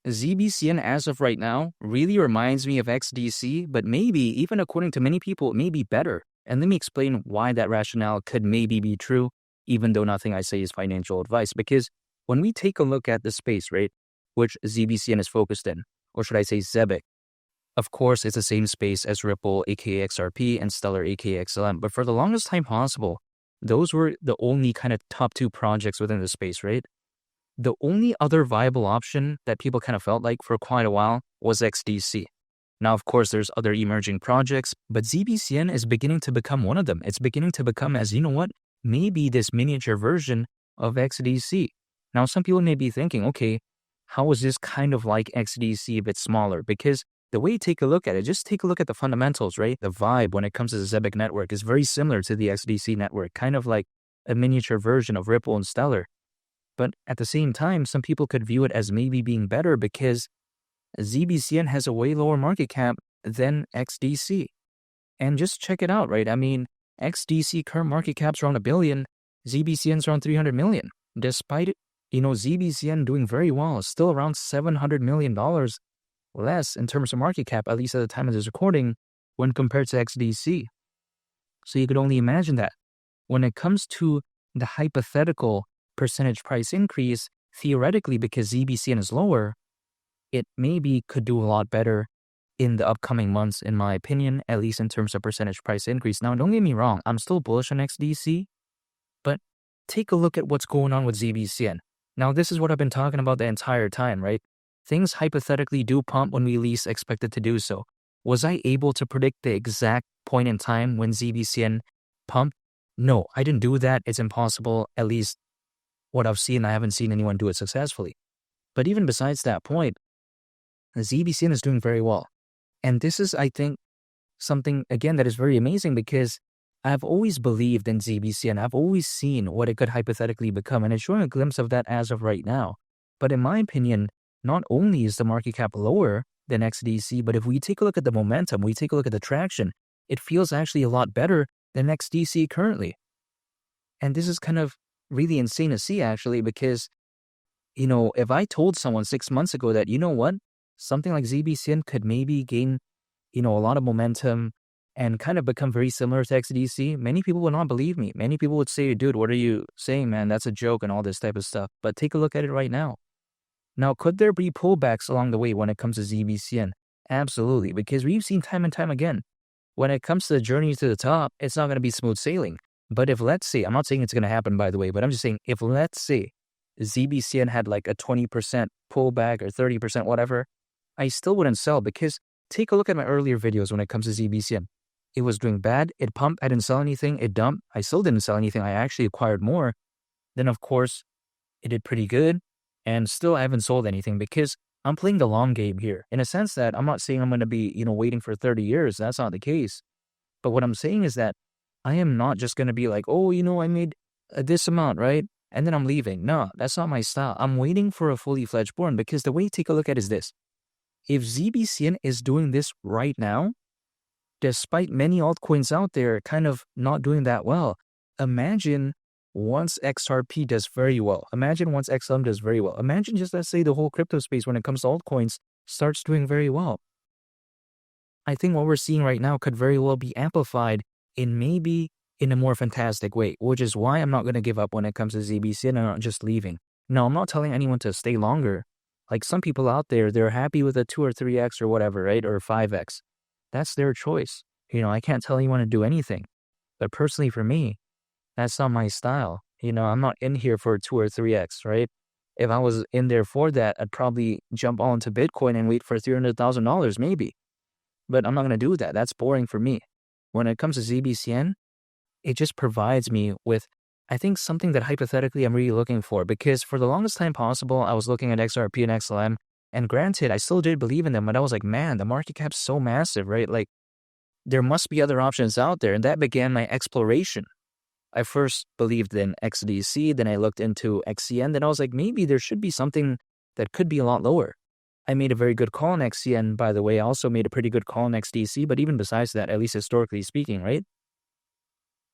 ZBCN as of right now really reminds me of XDC, but maybe, even according to many people, it may be better. And let me explain why that rationale could maybe be true, even though nothing I say is financial advice. Because when we take a look at the space, right, which ZBCN is focused in, or should I say ZEBIC, of course, it's the same space as Ripple, aka XRP, and Stellar, aka XLM. But for the longest time possible, those were the only kind of top two projects within the space, right? The only other viable option that people kind of felt like for quite a while was XDC. Now, of course, there's other emerging projects, but ZBCN is beginning to become one of them. It's beginning to become, as you know what, maybe this miniature version of XDC. Now, some people may be thinking, okay, how is this kind of like XDC a bit smaller? Because the way you take a look at it, just take a look at the fundamentals, right? The vibe when it comes to the ZEBIC network is very similar to the XDC network, kind of like a miniature version of Ripple and Stellar. But at the same time, some people could view it as maybe being better because ZBCN has a way lower market cap than XDC. And just check it out, right? I mean, XDC current market cap's around $1 billion, ZBCN's around $300 million. Despite it, ZBCN doing very well, still around $700 million less in terms of market cap, at least at the time of this recording, when compared to XDC. So you could only imagine that. When it comes to the hypothetical percentage price increase, theoretically, because ZBCN is lower, it maybe could do a lot better in the upcoming months, in my opinion, at least in terms of percentage price increase. Now, don't get me wrong, I'm still bullish on XDC, but take a look at what's going on with ZBCN. Now, this is what I've been talking about the entire time, right? Things hypothetically do pump when we least expect it to do so. Was I able to predict the exact point in time when ZBCN pumped? No, I didn't do that. It's impossible, at least what I've seen. I haven't seen anyone do it successfully. But even besides that point, ZBCN is doing very well. And this is, I think, something, again, that is very amazing because I've always believed in ZBCN. I've always seen what it could hypothetically become, and it's showing a glimpse of that as of right now. But in my opinion, not only is the market cap lower than XDC, but if we take a look at the momentum, we take a look at the traction, it feels actually a lot better than XDC currently. And this is kind of really insane to see, actually, because, if I told someone 6 months ago that, something like ZBCN could maybe gain, a lot of momentum and kind of become very similar to XDC, many people would not believe me. Many people would say, dude, what are you saying, man? That's a joke and all this type of stuff. But take a look at it right now. Now, could there be pullbacks along the way when it comes to ZBCN? Absolutely, because we've seen time and time again, when it comes to the journey to the top, it's not going to be smooth sailing. But if, let's say, I'm not saying it's going to happen, by the way, but I'm just saying, if, let's say, ZBCN had like a 20% pullback or 30%, whatever, I still wouldn't sell because take a look at my earlier videos when it comes to ZBCN. It was doing bad, it pumped, I didn't sell anything, it dumped, I still didn't sell anything, I actually acquired more. Then, of course, it did pretty good, and still I haven't sold anything because I'm playing the long game here. In a sense that I'm not saying I'm going to be, waiting for 30 years. That's not the case. But what I'm saying is that I am not just going to be like, oh, I made this amount, right? And then I'm leaving. No, that's not my style. I'm waiting for a fully fledged born because the way you take a look at it is this. If ZBCN is doing this right now, despite many altcoins out there kind of not doing that well, imagine once XRP does very well. Imagine once XLM does very well. Imagine just, let's say, the whole crypto space when it comes to altcoins starts doing very well. I think what we're seeing right now could very well be amplified in a more fantastic way, which is why I'm not going to give up when it comes to ZBCN and I'm not just leaving. No, I'm not telling anyone to stay longer. Like some people out there, they're happy with a 2 or 3x or whatever, right? Or 5x. That's their choice. I can't tell anyone to do anything. But personally for me, that's not my style. I'm not in here for 2 or 3x, right? If I was in there for that, I'd probably jump all into Bitcoin and wait for $300,000 maybe. But I'm not going to do that. That's boring for me. When it comes to ZBCN, it just provides me with, I think, something that hypothetically I'm really looking for. Because for the longest time possible, I was looking at XRP and XLM. And granted, I still did believe in them, but I was like, man, the market cap's so massive, right? Like, there must be other options out there. And that began my exploration. I first believed in XDC, then I looked into XCN, then I was like, maybe there should be something that could be a lot lower. I made a very good call on XCN, by the way. I also made a pretty good call on XDC, but even besides that, at least historically speaking, right?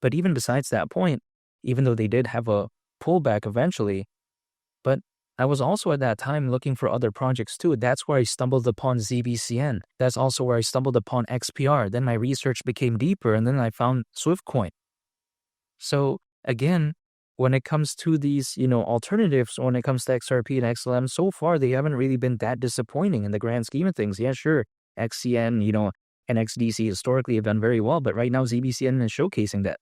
But even besides that point, even though they did have a pullback eventually, but I was also at that time looking for other projects too. That's where I stumbled upon ZBCN. That's also where I stumbled upon XPR. Then my research became deeper, and then I found Swiftcoin. So again, when it comes to these, alternatives, when it comes to XRP and XLM, so far they haven't really been that disappointing in the grand scheme of things. Yeah, sure, XCN, and XDC historically have done very well, but right now ZBCN is showcasing that.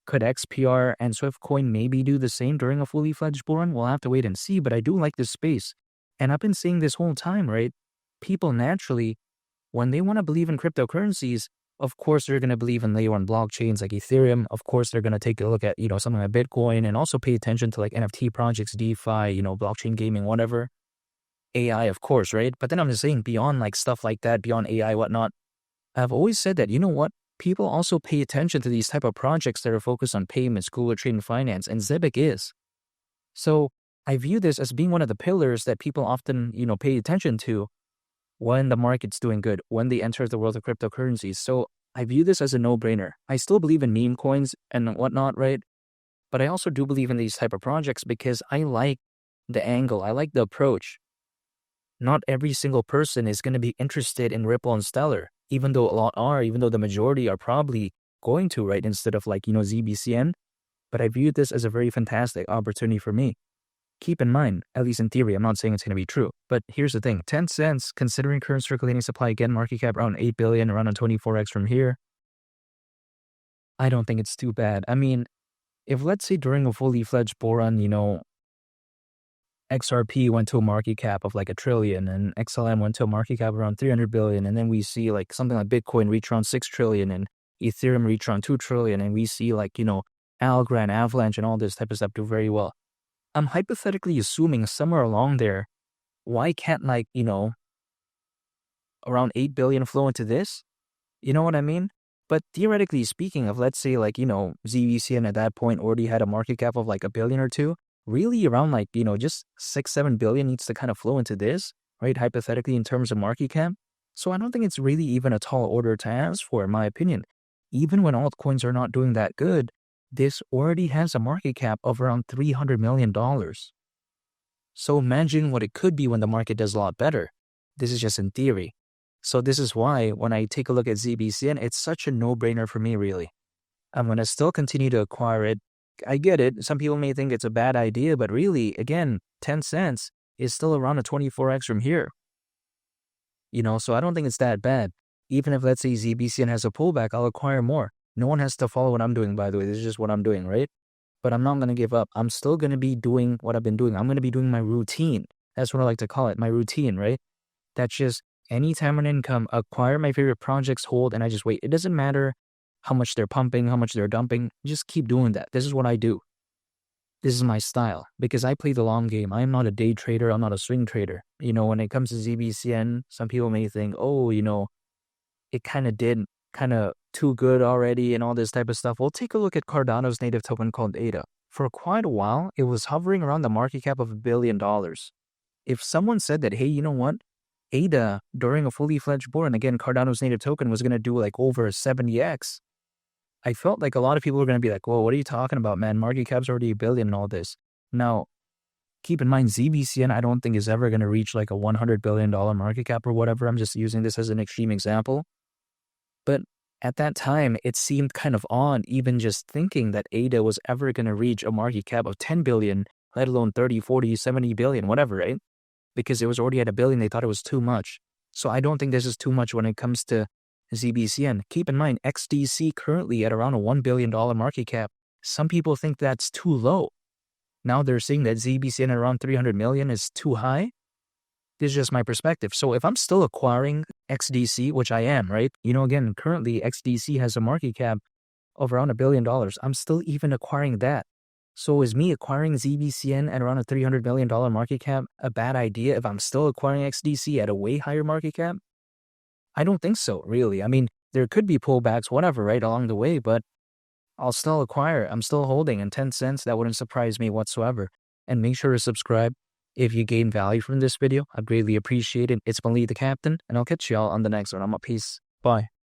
Could XPR and Swiftcoin maybe do the same during a fully fledged bull run? We'll have to wait and see, but I do like this space. And I've been saying this whole time, right? People naturally, when they want to believe in cryptocurrencies, of course, they're going to believe in layer one blockchains like Ethereum. Of course, they're going to take a look at, something like Bitcoin and also pay attention to like NFT projects, DeFi, blockchain gaming, whatever. AI, of course, right? But then I'm just saying beyond like stuff like that, beyond AI, whatnot, I've always said that, people also pay attention to these type of projects that are focused on payments, Google Trade and Finance, and Zebic is. So I view this as being one of the pillars that people often, pay attention to when the market's doing good, when they enter the world of cryptocurrencies. So I view this as a no-brainer. I still believe in meme coins and whatnot, right? But I also do believe in these type of projects because I like the angle. I like the approach. Not every single person is going to be interested in Ripple and Stellar, even though a lot are, even though the majority are probably going to, right, instead of like, ZBCN. But I view this as a very fantastic opportunity for me. Keep in mind, at least in theory, I'm not saying it's going to be true, but here's the thing. 10 cents, considering current circulating supply, again, market cap around 8 billion, around on 24x from here. I don't think it's too bad. I mean, if let's say during a fully fledged bull run, XRP went to a market cap of like $1 trillion and XLM went to a market cap around 300 billion. And then we see like something like Bitcoin reach around 6 trillion and Ethereum reach around 2 trillion. And we see like, Algorand, Avalanche and all this type of stuff do very well. I'm hypothetically assuming somewhere along there, why can't like, around 8 billion flow into this? You know what I mean? But theoretically speaking of, let's say like, ZVCN at that point already had a market cap of like $1 billion or $2 billion. Really around like, just 6-7 billion needs to kind of flow into this, right? Hypothetically in terms of market cap. So I don't think it's really even a tall order to ask for, in my opinion. Even when altcoins are not doing that good, this already has a market cap of around $300 million. So imagine what it could be when the market does a lot better. This is just in theory. So this is why when I take a look at ZBCN, it's such a no-brainer for me, really. I'm going to still continue to acquire it. I get it. Some people may think it's a bad idea, but really, again, 10 cents is still around a 24x from here. So I don't think it's that bad. Even if, let's say, ZBCN has a pullback, I'll acquire more. No one has to follow what I'm doing, by the way. This is just what I'm doing, right? But I'm not going to give up. I'm still going to be doing what I've been doing. I'm going to be doing my routine. That's what I like to call it, my routine, right? That's just anytime an income, acquire my favorite projects, hold, and I just wait. It doesn't matter how much they're pumping, how much they're dumping. Just keep doing that. This is what I do. This is my style because I play the long game. I'm not a day trader. I'm not a swing trader. When it comes to ZBCN, some people may think, oh, it kind of did too good already and all this type of stuff. Well, take a look at Cardano's native token called ADA. For quite a while, it was hovering around the market cap of $1 billion. If someone said that, hey, you know what? ADA, during a fully fledged bull run, again, Cardano's native token was going to do like over 70x. I felt like a lot of people were going to be like, whoa, what are you talking about, man? Market cap's already $1 billion and all this. Now, keep in mind, ZBCN, I don't think is ever going to reach like a $100 billion market cap or whatever. I'm just using this as an extreme example. But at that time, it seemed kind of odd even just thinking that ADA was ever going to reach a market cap of 10 billion, let alone 30, 40, 70 billion, whatever, right? Because it was already at $1 billion, they thought it was too much. So I don't think this is too much when it comes to ZBCN. Keep in mind, XDC currently at around a $1 billion market cap. Some people think that's too low. Now they're saying that ZBCN at around 300 million is too high. This is just my perspective. So if I'm still acquiring XDC, which I am, right? Again, currently XDC has a market cap of around $1 billion. I'm still even acquiring that. So is me acquiring ZBCN at around a $300 million market cap a bad idea if I'm still acquiring XDC at a way higher market cap? I don't think so, really. I mean, there could be pullbacks, whatever, right, along the way, but I'll still acquire. I'm still holding, and 10 cents, that wouldn't surprise me whatsoever. And make sure to subscribe if you gain value from this video. I'd greatly appreciate it. It's Malik the Captain, and I'll catch y'all on the next one. I'm a peace. Bye.